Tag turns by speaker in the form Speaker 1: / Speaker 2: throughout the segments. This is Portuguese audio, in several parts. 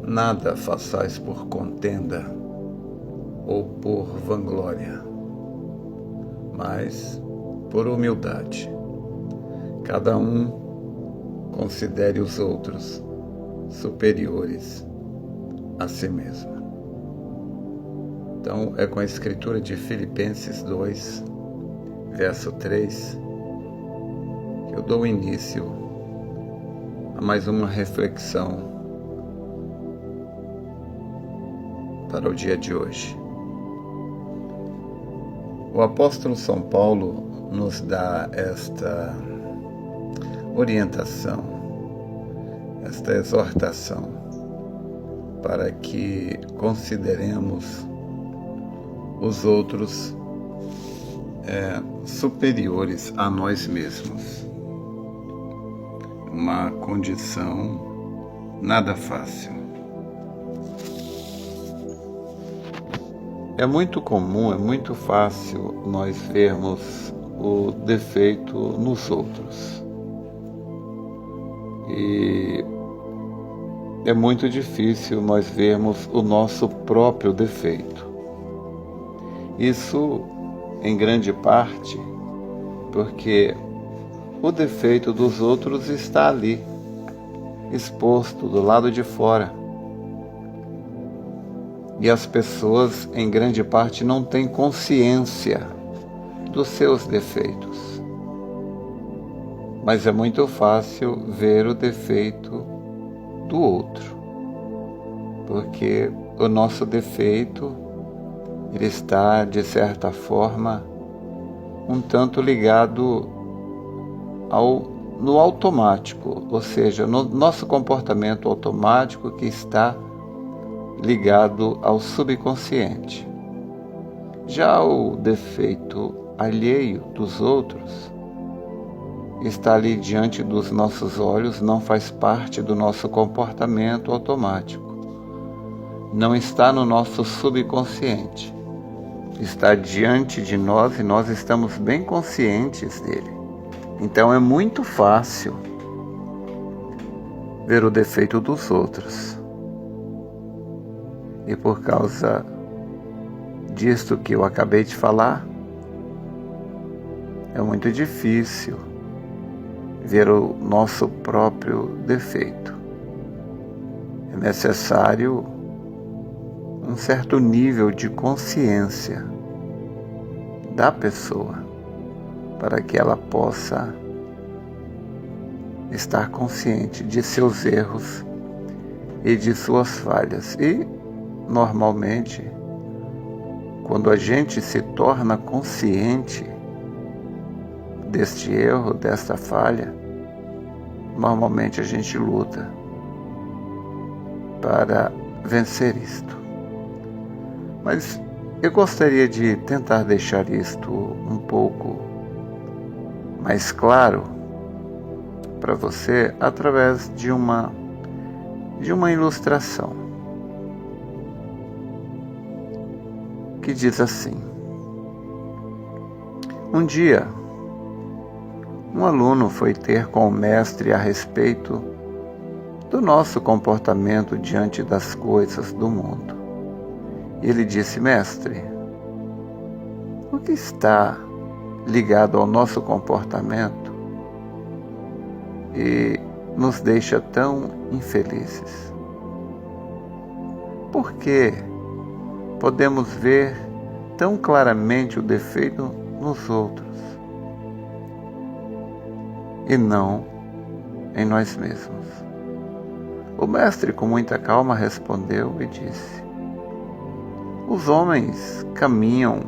Speaker 1: Nada façais por contenda ou por vanglória, mas por humildade. Cada um considere os outros superiores a si mesmo. Então, é com a escritura de Filipenses 2, verso 3, que eu dou início a mais uma reflexão para o dia de hoje. O apóstolo São Paulo nos dá esta orientação, esta exortação, para que consideremos os outros superiores a nós mesmos. Uma condição nada fácil. É muito comum, é muito fácil nós vermos o defeito nos outros. E é muito difícil nós vermos o nosso próprio defeito. Isso, em grande parte, porque o defeito dos outros está ali, exposto do lado de fora. E as pessoas, em grande parte, não têm consciência dos seus defeitos. Mas é muito fácil ver o defeito do outro, porque o nosso defeito, ele está, de certa forma, um tanto ligado no automático, ou seja, no nosso comportamento automático que está ligado ao subconsciente. Já o defeito alheio dos outros está ali diante dos nossos olhos, não faz parte do nosso comportamento automático. Não está no nosso subconsciente. Está diante de nós e nós estamos bem conscientes dele. Então é muito fácil ver o defeito dos outros. E por causa disto que eu acabei de falar, é muito difícil ver o nosso próprio defeito. É necessário um certo nível de consciência da pessoa para que ela possa estar consciente de seus erros e de suas falhas. E normalmente, quando a gente se torna consciente deste erro, desta falha, normalmente a gente luta para vencer isto. Mas eu gostaria de tentar deixar isto um pouco mais claro para você através de uma ilustração que diz assim: um dia, um aluno foi ter com o mestre a respeito do nosso comportamento diante das coisas do mundo. E ele disse: mestre, o que está ligado ao nosso comportamento e nos deixa tão infelizes? Por que podemos ver tão claramente o defeito nos outros e não em nós mesmos? O mestre, com muita calma, respondeu e disse: os homens caminham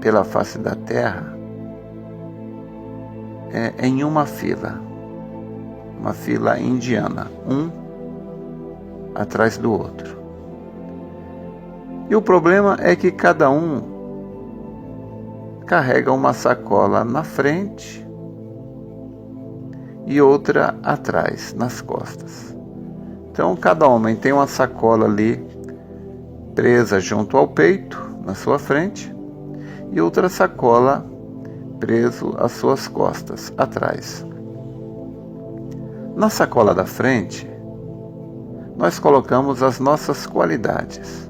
Speaker 1: pela face da terra em uma fila indiana, um atrás do outro. E o problema é que cada um carrega uma sacola na frente e outra atrás, nas costas. Então cada homem tem uma sacola ali presa junto ao peito, na sua frente, e outra sacola preso às suas costas, atrás. Na sacola da frente, nós colocamos as nossas qualidades,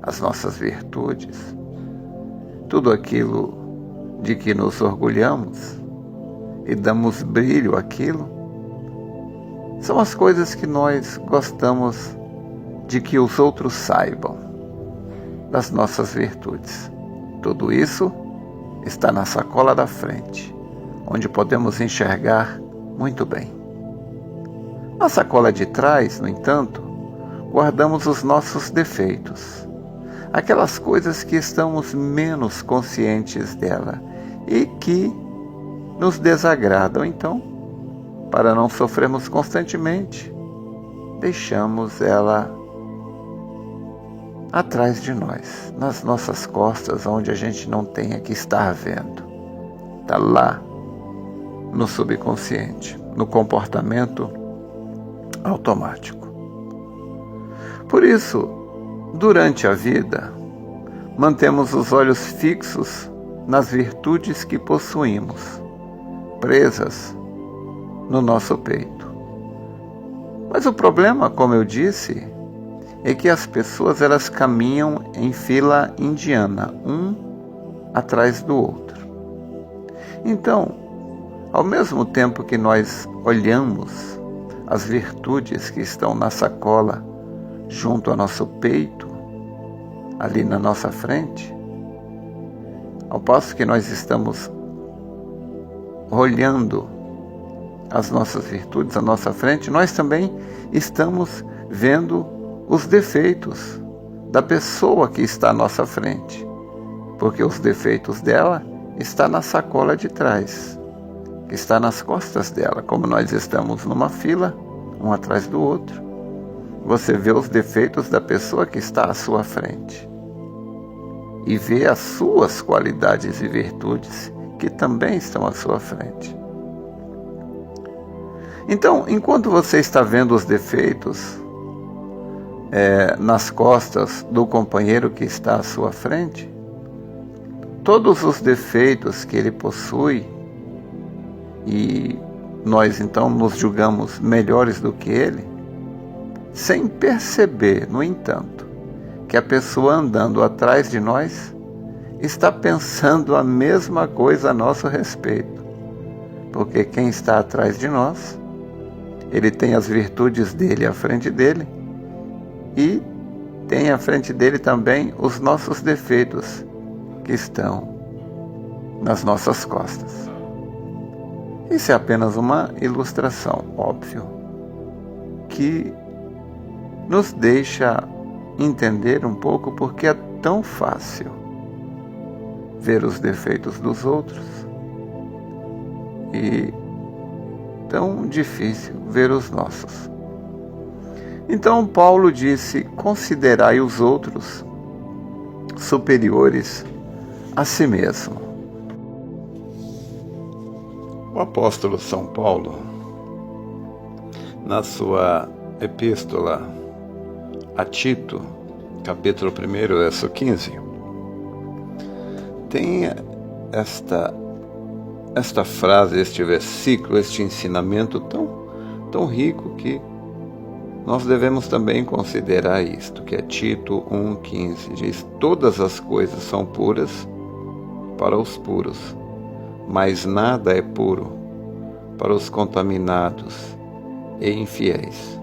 Speaker 1: as nossas virtudes, tudo aquilo de que nos orgulhamos e damos brilho àquilo, são as coisas que nós gostamos de que os outros saibam, das nossas virtudes. Tudo isso está na sacola da frente, onde podemos enxergar muito bem. Na sacola de trás, no entanto, guardamos os nossos defeitos, aquelas coisas que estamos menos conscientes dela e que nos desagradam. Então, para não sofrermos constantemente, deixamos ela atrás de nós, nas nossas costas, onde a gente não tenha que estar vendo. Está lá no subconsciente, no comportamento automático. Por isso, durante a vida, mantemos os olhos fixos nas virtudes que possuímos, presas no nosso peito. Mas o problema, como eu disse, é que as pessoas elas caminham em fila indiana, um atrás do outro. Então, ao mesmo tempo que nós olhamos as virtudes que estão na sacola junto ao nosso peito, ali na nossa frente, ao passo que nós estamos olhando as nossas virtudes à nossa frente, nós também estamos vendo os defeitos da pessoa que está à nossa frente, porque os defeitos dela estão na sacola de trás, que está nas costas dela. Como nós estamos numa fila, um atrás do outro, você vê os defeitos da pessoa que está à sua frente e vê as suas qualidades e virtudes que também estão à sua frente. Então, enquanto você está vendo os defeitos nas costas do companheiro que está à sua frente, todos os defeitos que ele possui, e nós então nos julgamos melhores do que ele, sem perceber, no entanto, que a pessoa andando atrás de nós está pensando a mesma coisa a nosso respeito, porque quem está atrás de nós, ele tem as virtudes dele à frente dele e tem à frente dele também os nossos defeitos que estão nas nossas costas. Isso é apenas uma ilustração, óbvio, que nos deixa entender um pouco porque é tão fácil ver os defeitos dos outros e tão difícil ver os nossos. Então Paulo disse: considerai os outros superiores a si mesmo. O apóstolo São Paulo, na sua epístola a Tito, capítulo 1, verso 15, tem esta frase, este versículo, este ensinamento tão rico que nós devemos também considerar isto, que é Tito 1,15, diz: todas as coisas são puras para os puros, mas nada é puro para os contaminados e infiéis.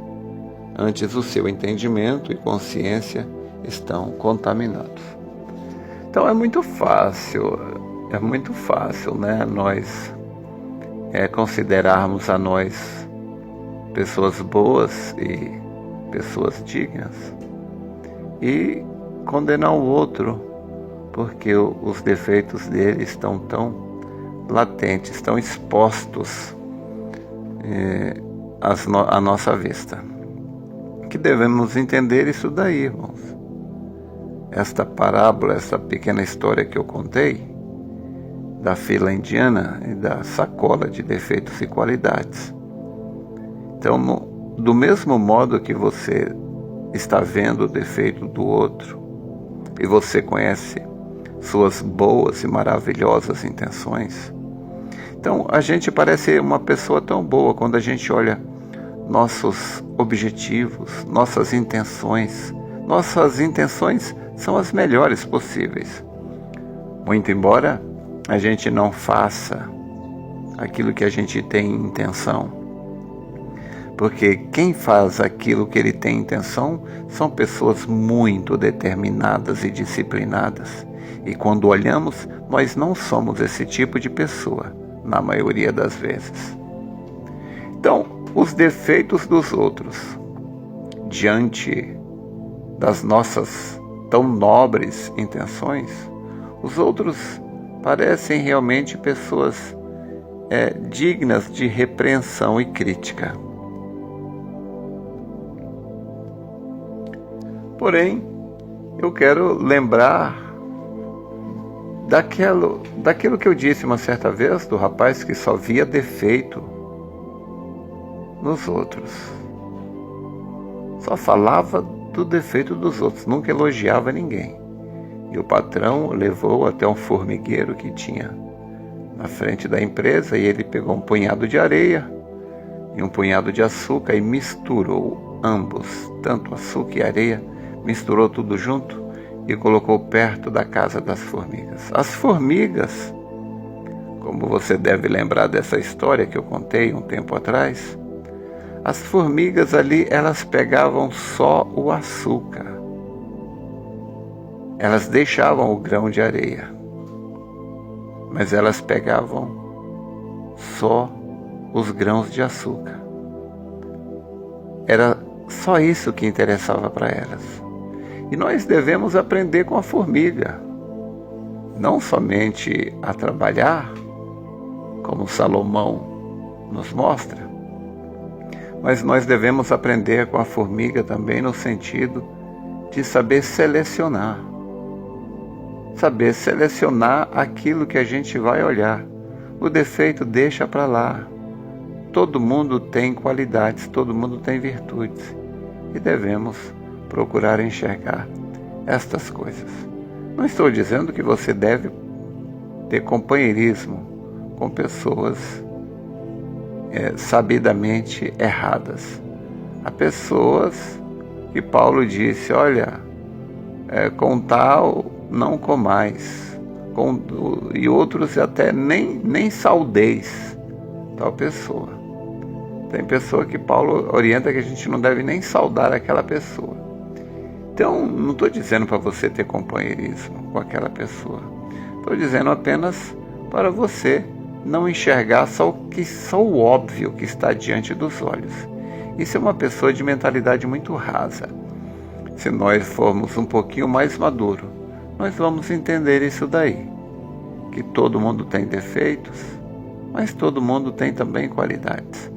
Speaker 1: Antes o seu entendimento e consciência estão contaminados. Então é muito fácil, né, nós considerarmos a nós pessoas boas e pessoas dignas e condenar o outro porque os defeitos dele estão tão latentes, tão expostos à nossa vista. Que devemos entender isso daí, irmãos. Esta parábola, essa pequena história que eu contei, da fila indiana e da sacola de defeitos e qualidades. Então, do mesmo modo que você está vendo o defeito do outro e você conhece suas boas e maravilhosas intenções, então a gente parece uma pessoa tão boa quando a gente olha nossos objetivos, nossas intenções. Nossas intenções são as melhores possíveis. Muito embora a gente não faça aquilo que a gente tem intenção. Porque quem faz aquilo que ele tem intenção são pessoas muito determinadas e disciplinadas. E quando olhamos, nós não somos esse tipo de pessoa, na maioria das vezes. Então, os defeitos dos outros, diante das nossas tão nobres intenções, os outros parecem realmente pessoas dignas de repreensão e crítica. Porém, eu quero lembrar daquilo que eu disse uma certa vez do rapaz que só via defeito nos outros. Só falava do defeito dos outros, nunca elogiava ninguém. E o patrão o levou até um formigueiro que tinha na frente da empresa e ele pegou um punhado de areia e um punhado de açúcar e misturou ambos, tanto açúcar e areia, misturou tudo junto e colocou perto da casa das formigas. As formigas, como você deve lembrar dessa história que eu contei um tempo atrás, as formigas ali, elas pegavam só o açúcar. Elas deixavam o grão de areia, mas elas pegavam só os grãos de açúcar. Era só isso que interessava para elas. E nós devemos aprender com a formiga, não somente a trabalhar, como Salomão nos mostra, mas nós devemos aprender com a formiga também no sentido de saber selecionar aquilo que a gente vai olhar. O defeito deixa para lá. Todo mundo tem qualidades, todo mundo tem virtudes e devemos procurar enxergar estas coisas. Não estou dizendo que você deve ter companheirismo com pessoas sabidamente erradas. Há pessoas que Paulo disse, olha, com tal não comais, e outros até nem saudeis tal pessoa. Tem pessoa que Paulo orienta que a gente não deve nem saudar aquela pessoa. Então, não estou dizendo para você ter companheirismo com aquela pessoa. Estou dizendo apenas para você não enxergar só o óbvio que está diante dos olhos. Isso é uma pessoa de mentalidade muito rasa. Se nós formos um pouquinho mais maduro, nós vamos entender isso daí. Que todo mundo tem defeitos, mas todo mundo tem também qualidades.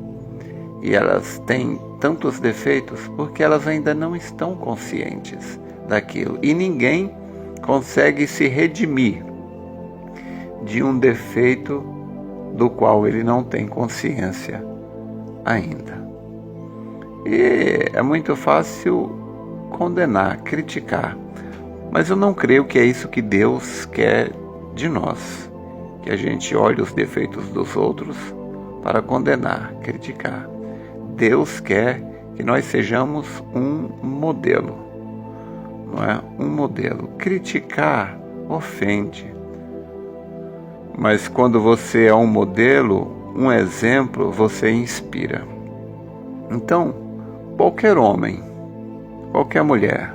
Speaker 1: E elas têm tantos defeitos porque elas ainda não estão conscientes daquilo. E ninguém consegue se redimir de um defeito do qual ele não tem consciência ainda. E é muito fácil condenar, criticar. Mas eu não creio que é isso que Deus quer de nós. Que a gente olhe os defeitos dos outros para condenar, criticar. Deus quer que nós sejamos um modelo, não é? Um modelo. Criticar ofende, mas quando você é um modelo, um exemplo, você inspira. Então, qualquer homem, qualquer mulher,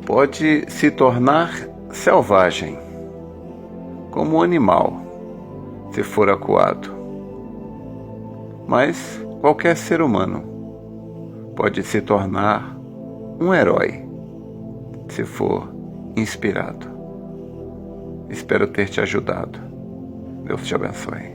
Speaker 1: pode se tornar selvagem, como um animal, se for acuado. Mas qualquer ser humano pode se tornar um herói, se for inspirado. Espero ter te ajudado. Deus te abençoe.